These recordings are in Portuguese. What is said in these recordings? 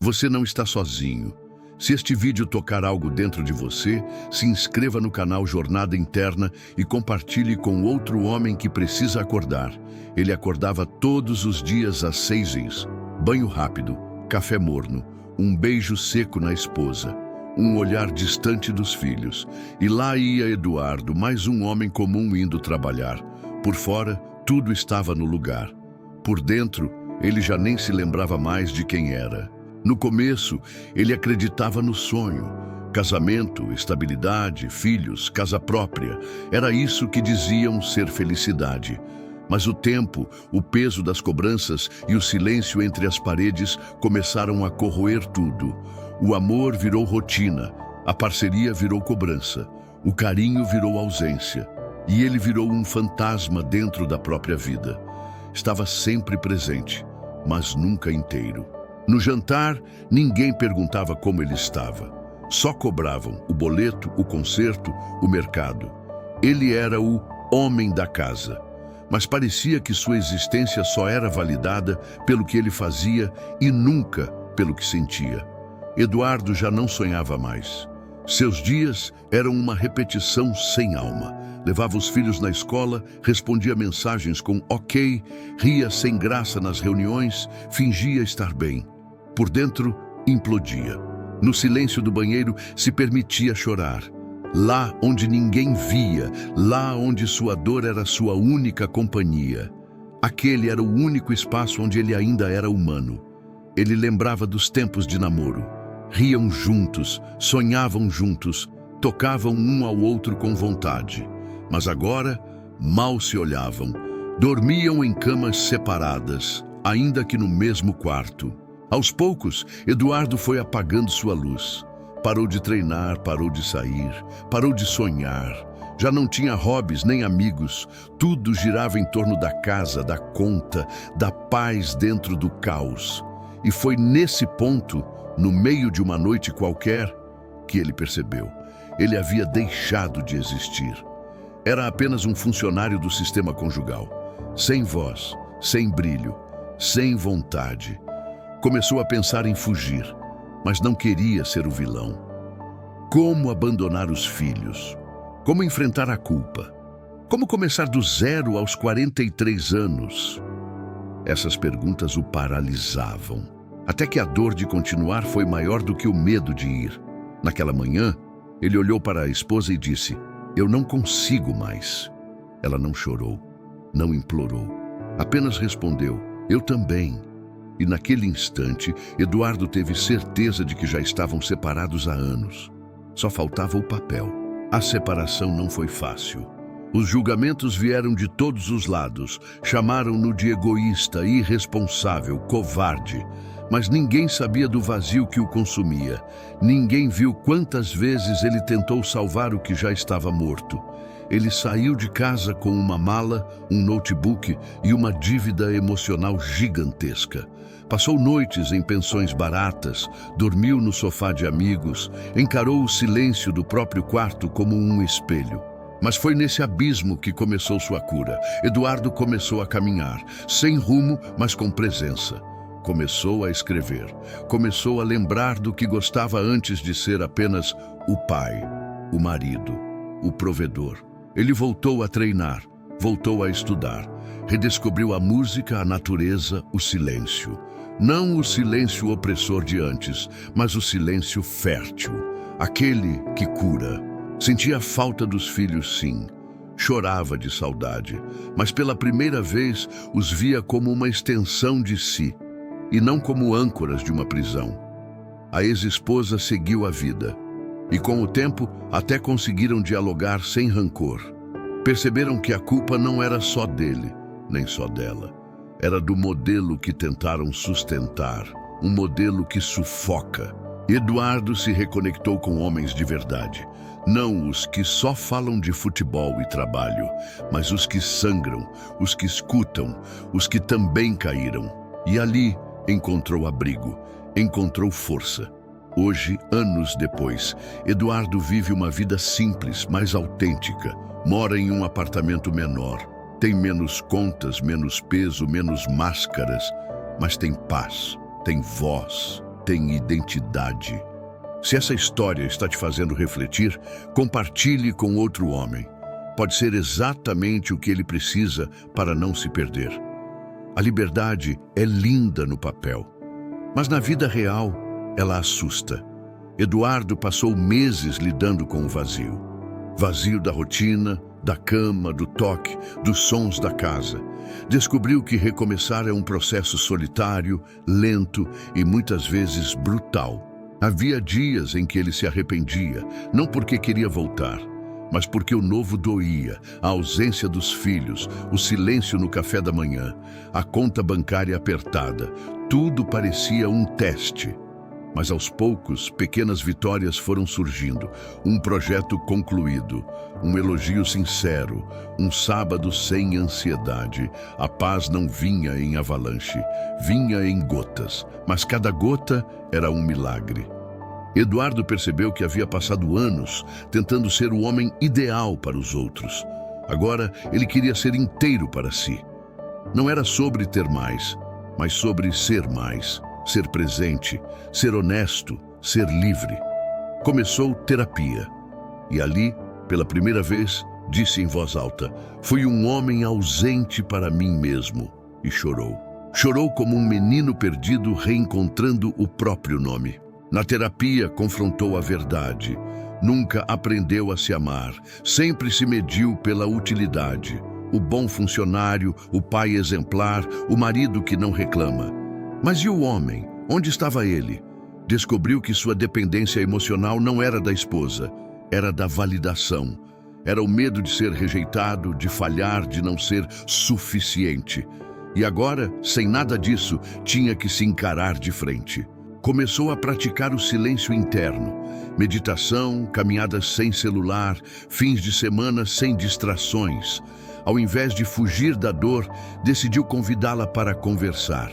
Você não está sozinho. Se este vídeo tocar algo dentro de você, se inscreva no canal Jornada Interna e compartilhe com outro homem que precisa acordar. Ele acordava todos os dias às 6h. Banho rápido, café morno, um beijo seco na esposa, um olhar distante dos filhos. E lá ia Eduardo, mais um homem comum indo trabalhar. Por fora, tudo estava no lugar. Por dentro, ele já nem se lembrava mais de quem era. No começo, ele acreditava no sonho. Casamento, estabilidade, filhos, casa própria. Era isso que diziam ser felicidade. Mas o tempo, o peso das cobranças e o silêncio entre as paredes começaram a corroer tudo. O amor virou rotina, a parceria virou cobrança, o carinho virou ausência. E ele virou um fantasma dentro da própria vida. Estava sempre presente, mas nunca inteiro. No jantar, ninguém perguntava como ele estava. Só cobravam o boleto, o conserto, o mercado. Ele era o homem da casa. Mas parecia que sua existência só era validada pelo que ele fazia e nunca pelo que sentia. Eduardo já não sonhava mais. Seus dias eram uma repetição sem alma. Levava os filhos na escola, respondia mensagens com ok, ria sem graça nas reuniões, fingia estar bem. Por dentro, implodia. No silêncio do banheiro, se permitia chorar. Lá onde ninguém via, lá onde sua dor era sua única companhia. Aquele era o único espaço onde ele ainda era humano. Ele lembrava dos tempos de namoro. Riam juntos, sonhavam juntos, tocavam um ao outro com vontade. Mas agora, mal se olhavam. Dormiam em camas separadas, ainda que no mesmo quarto. Aos poucos, Eduardo foi apagando sua luz. Parou de treinar, parou de sair, parou de sonhar. Já não tinha hobbies nem amigos. Tudo girava em torno da casa, da conta, da paz dentro do caos. E foi nesse ponto, no meio de uma noite qualquer, que ele percebeu. Ele havia deixado de existir. Era apenas um funcionário do sistema conjugal. Sem voz, sem brilho, sem vontade. Começou a pensar em fugir, mas não queria ser o vilão. Como abandonar os filhos? Como enfrentar a culpa? Como começar do zero aos 43 anos? Essas perguntas o paralisavam, até que a dor de continuar foi maior do que o medo de ir. Naquela manhã, ele olhou para a esposa e disse: "Eu não consigo mais." Ela não chorou, não implorou, apenas respondeu: "Eu também." E naquele instante, Eduardo teve certeza de que já estavam separados há anos. Só faltava o papel. A separação não foi fácil. Os julgamentos vieram de todos os lados. Chamaram-no de egoísta, irresponsável, covarde. Mas ninguém sabia do vazio que o consumia. Ninguém viu quantas vezes ele tentou salvar o que já estava morto. Ele saiu de casa com uma mala, um notebook e uma dívida emocional gigantesca. Passou noites em pensões baratas, dormiu no sofá de amigos, encarou o silêncio do próprio quarto como um espelho. Mas foi nesse abismo que começou sua cura. Eduardo começou a caminhar, sem rumo, mas com presença. Começou a escrever. Começou a lembrar do que gostava antes de ser apenas o pai, o marido, o provedor. Ele voltou a treinar, voltou a estudar. Redescobriu a música, a natureza, o silêncio. Não o silêncio opressor de antes, mas o silêncio fértil, aquele que cura. Sentia falta dos filhos, sim. Chorava de saudade, mas pela primeira vez os via como uma extensão de si, e não como âncoras de uma prisão. A ex-esposa seguiu a vida, e com o tempo até conseguiram dialogar sem rancor. Perceberam que a culpa não era só dele, nem só dela. Era do modelo que tentaram sustentar, um modelo que sufoca. Eduardo se reconectou com homens de verdade. Não os que só falam de futebol e trabalho, mas os que sangram, os que escutam, os que também caíram. E ali encontrou abrigo, encontrou força. Hoje, anos depois, Eduardo vive uma vida simples, mais autêntica. Mora em um apartamento menor. Tem menos contas, menos peso, menos máscaras, mas tem paz, tem voz, tem identidade. Se essa história está te fazendo refletir, compartilhe com outro homem. Pode ser exatamente o que ele precisa para não se perder. A liberdade é linda no papel, mas na vida real ela assusta. Eduardo passou meses lidando com o vazio. Vazio da rotina, da cama, do toque, dos sons da casa. Descobriu que recomeçar é um processo solitário, lento e muitas vezes brutal. Havia dias em que ele se arrependia, não porque queria voltar, mas porque o novo doía, a ausência dos filhos, o silêncio no café da manhã, a conta bancária apertada. Tudo parecia um teste. Mas aos poucos, pequenas vitórias foram surgindo. Um projeto concluído, um elogio sincero, um sábado sem ansiedade. A paz não vinha em avalanche, vinha em gotas, mas cada gota era um milagre. Eduardo percebeu que havia passado anos tentando ser o homem ideal para os outros. Agora, ele queria ser inteiro para si. Não era sobre ter mais, mas sobre ser mais, ser presente, ser honesto, ser livre. Começou terapia. E ali, pela primeira vez, disse em voz alta: "Fui um homem ausente para mim mesmo." E chorou. Chorou como um menino perdido reencontrando o próprio nome. Na terapia, confrontou a verdade. Nunca aprendeu a se amar. Sempre se mediu pela utilidade. O bom funcionário, o pai exemplar, o marido que não reclama. Mas e o homem? Onde estava ele? Descobriu que sua dependência emocional não era da esposa, era da validação. Era o medo de ser rejeitado, de falhar, de não ser suficiente. E agora, sem nada disso, tinha que se encarar de frente. Começou a praticar o silêncio interno, meditação, caminhadas sem celular, fins de semana sem distrações. Ao invés de fugir da dor, decidiu convidá-la para conversar.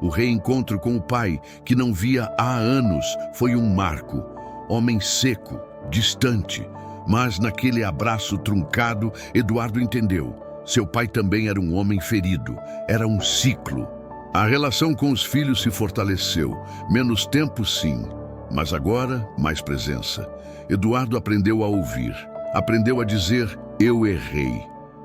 O reencontro com o pai, que não via há anos, foi um marco. Homem seco, distante, mas naquele abraço truncado, Eduardo entendeu. Seu pai também era um homem ferido, era um ciclo. A relação com os filhos se fortaleceu. Menos tempo, sim, mas agora mais presença. Eduardo aprendeu a ouvir, aprendeu a dizer "eu errei".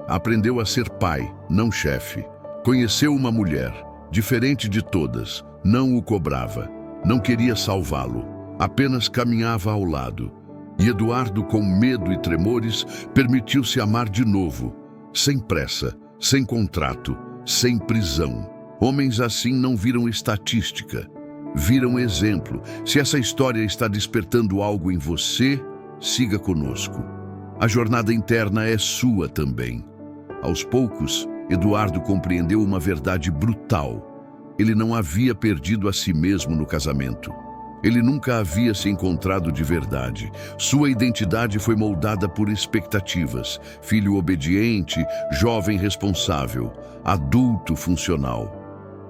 Aprendeu a ser pai, não chefe. Conheceu uma mulher, diferente de todas, não o cobrava, não queria salvá-lo, apenas caminhava ao lado. E Eduardo, com medo e tremores, permitiu-se amar de novo, sem pressa, sem contrato, sem prisão. Homens assim não viram estatística, viram exemplo. Se essa história está despertando algo em você, siga conosco. A jornada interna é sua também. Aos poucos, Eduardo compreendeu uma verdade brutal. Ele não havia perdido a si mesmo no casamento. Ele nunca havia se encontrado de verdade. Sua identidade foi moldada por expectativas. Filho obediente, jovem responsável, adulto funcional.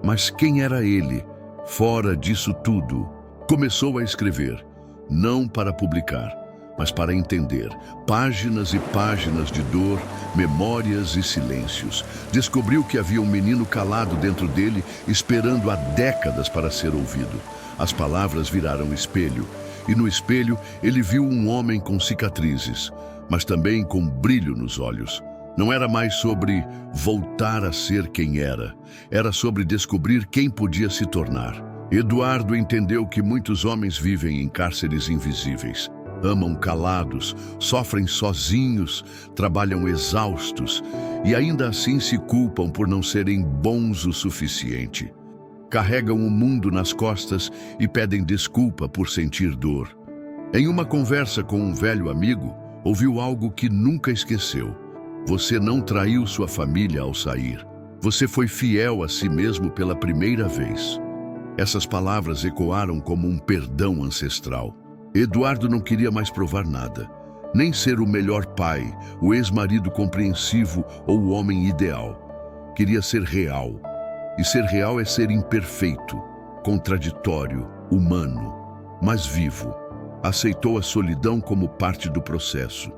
Mas quem era ele, fora disso tudo? Começou a escrever, não para publicar, mas para entender. Páginas e páginas de dor, memórias e silêncios. Descobriu que havia um menino calado dentro dele, esperando há décadas para ser ouvido. As palavras viraram espelho, e no espelho ele viu um homem com cicatrizes, mas também com brilho nos olhos. Não era mais sobre voltar a ser quem era sobre descobrir quem podia se tornar. Eduardo entendeu que muitos homens vivem em cárceres invisíveis. Amam calados, sofrem sozinhos, trabalham exaustos e ainda assim se culpam por não serem bons o suficiente. Carregam o mundo nas costas e pedem desculpa por sentir dor. Em uma conversa com um velho amigo, ouviu algo que nunca esqueceu. Você não traiu sua família ao sair. Você foi fiel a si mesmo pela primeira vez. Essas palavras ecoaram como um perdão ancestral. Eduardo não queria mais provar nada, nem ser o melhor pai, o ex-marido compreensivo ou o homem ideal. Queria ser real. E ser real é ser imperfeito, contraditório, humano, mas vivo. Aceitou a solidão como parte do processo.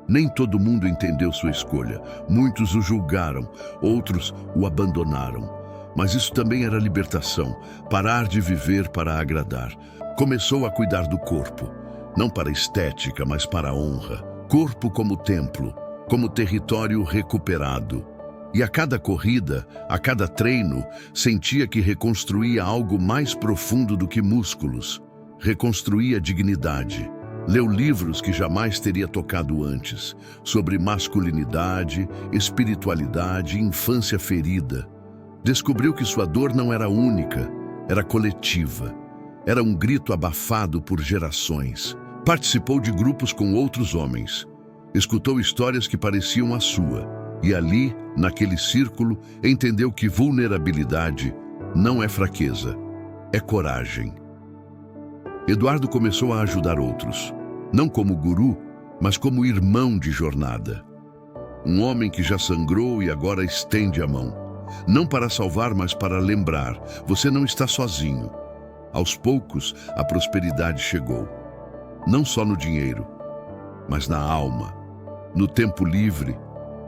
Nem todo mundo entendeu sua escolha. Muitos o julgaram, outros o abandonaram. Mas isso também era libertação, parar de viver para agradar. Começou a cuidar do corpo, não para estética, mas para a honra. Corpo como templo, como território recuperado. E a cada corrida, a cada treino, sentia que reconstruía algo mais profundo do que músculos. Reconstruía dignidade. Leu livros que jamais teria tocado antes, sobre masculinidade, espiritualidade, infância ferida. Descobriu que sua dor não era única, era coletiva. Era um grito abafado por gerações. Participou de grupos com outros homens. Escutou histórias que pareciam a sua. E ali, naquele círculo, entendeu que vulnerabilidade não é fraqueza, é coragem. Eduardo começou a ajudar outros, não como guru, mas como irmão de jornada. Um homem que já sangrou e agora estende a mão. Não para salvar, mas para lembrar, você não está sozinho. Aos poucos, a prosperidade chegou. Não só no dinheiro, mas na alma, no tempo livre,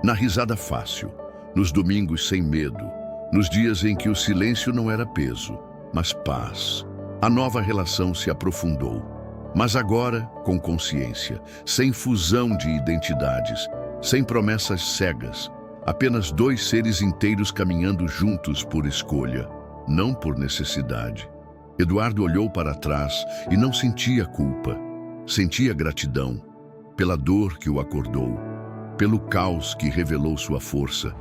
na risada fácil, nos domingos sem medo, nos dias em que o silêncio não era peso, mas paz. A nova relação se aprofundou, mas agora com consciência, sem fusão de identidades, sem promessas cegas, apenas dois seres inteiros caminhando juntos por escolha, não por necessidade. Eduardo olhou para trás e não sentia culpa, sentia gratidão pela dor que o acordou, pelo caos que revelou sua força,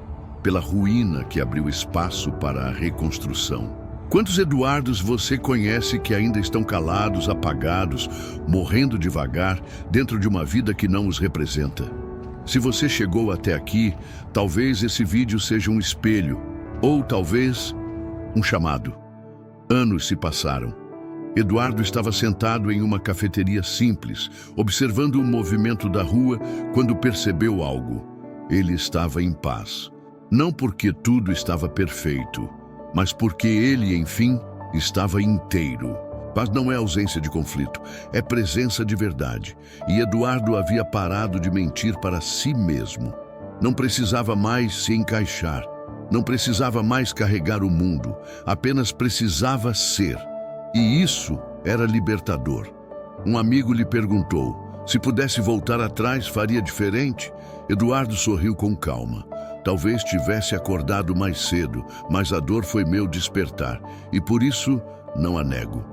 pela ruína que abriu espaço para a reconstrução. Quantos Eduardos você conhece que ainda estão calados, apagados, morrendo devagar, dentro de uma vida que não os representa? Se você chegou até aqui, talvez esse vídeo seja um espelho, ou talvez um chamado. Anos se passaram. Eduardo estava sentado em uma cafeteria simples, observando o movimento da rua, quando percebeu algo. Ele estava em paz. Não porque tudo estava perfeito, mas porque ele, enfim, estava inteiro. Paz não é ausência de conflito, é presença de verdade. E Eduardo havia parado de mentir para si mesmo. Não precisava mais se encaixar, não precisava mais carregar o mundo, apenas precisava ser. E isso era libertador. Um amigo lhe perguntou, se pudesse voltar atrás, faria diferente? Eduardo sorriu com calma. Talvez tivesse acordado mais cedo, mas a dor foi meu despertar, e por isso não a nego.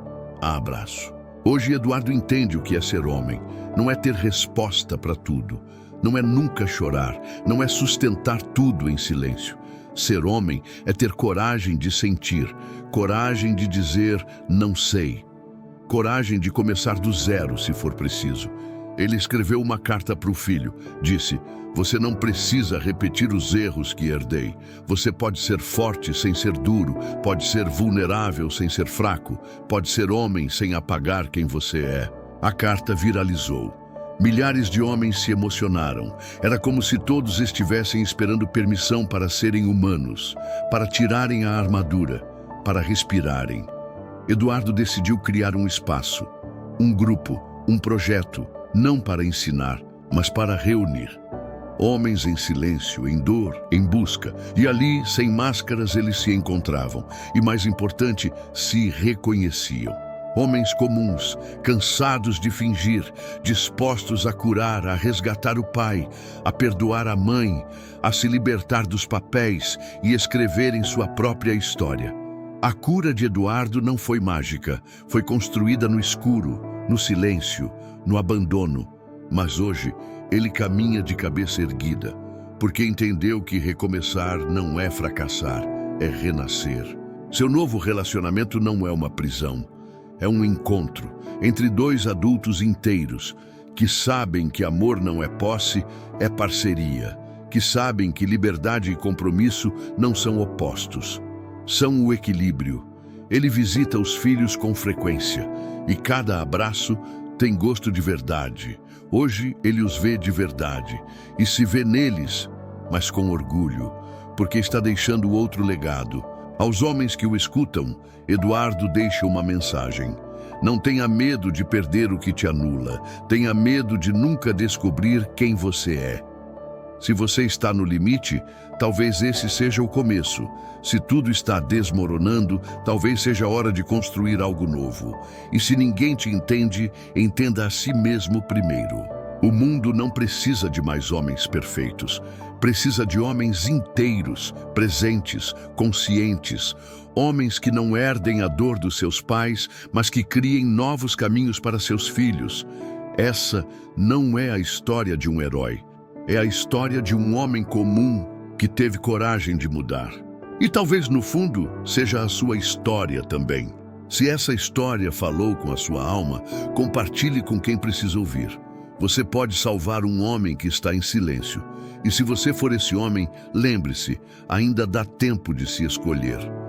A abraço. Hoje Eduardo entende o que é ser homem. Não é ter resposta para tudo. Não é nunca chorar. Não é sustentar tudo em silêncio. Ser homem é ter coragem de sentir, coragem de dizer não sei, coragem de começar do zero se for preciso. Ele escreveu uma carta para o filho. Disse, você não precisa repetir os erros que herdei. Você pode ser forte sem ser duro, pode ser vulnerável sem ser fraco, pode ser homem sem apagar quem você é. A carta viralizou. Milhares de homens se emocionaram. Era como se todos estivessem esperando permissão para serem humanos, para tirarem a armadura, para respirarem. Eduardo decidiu criar um espaço, um grupo, um projeto, não para ensinar, mas para reunir. Homens em silêncio, em dor, em busca. E ali, sem máscaras, eles se encontravam. E mais importante, se reconheciam. Homens comuns, cansados de fingir, dispostos a curar, a resgatar o pai, a perdoar a mãe, a se libertar dos papéis e escreverem sua própria história. A cura de Eduardo não foi mágica, foi construída no escuro, no silêncio, no abandono. Mas hoje, ele caminha de cabeça erguida, porque entendeu que recomeçar não é fracassar, é renascer. Seu novo relacionamento não é uma prisão. É um encontro entre dois adultos inteiros que sabem que amor não é posse, é parceria, que sabem que liberdade e compromisso não são opostos, são o equilíbrio. Ele visita os filhos com frequência e cada abraço tem gosto de verdade. Hoje ele os vê de verdade e se vê neles, mas com orgulho, porque está deixando outro legado. Aos homens que o escutam, Eduardo deixa uma mensagem. Não tenha medo de perder o que te anula. Tenha medo de nunca descobrir quem você é. Se você está no limite, talvez esse seja o começo. Se tudo está desmoronando, talvez seja a hora de construir algo novo. E se ninguém te entende, entenda a si mesmo primeiro. O mundo não precisa de mais homens perfeitos. Precisa de homens inteiros, presentes, conscientes. Homens que não herdem a dor dos seus pais, mas que criem novos caminhos para seus filhos. Essa não é a história de um herói. É a história de um homem comum que teve coragem de mudar. E talvez, no fundo, seja a sua história também. Se essa história falou com a sua alma, compartilhe com quem precisa ouvir. Você pode salvar um homem que está em silêncio. E se você for esse homem, lembre-se, ainda dá tempo de se escolher.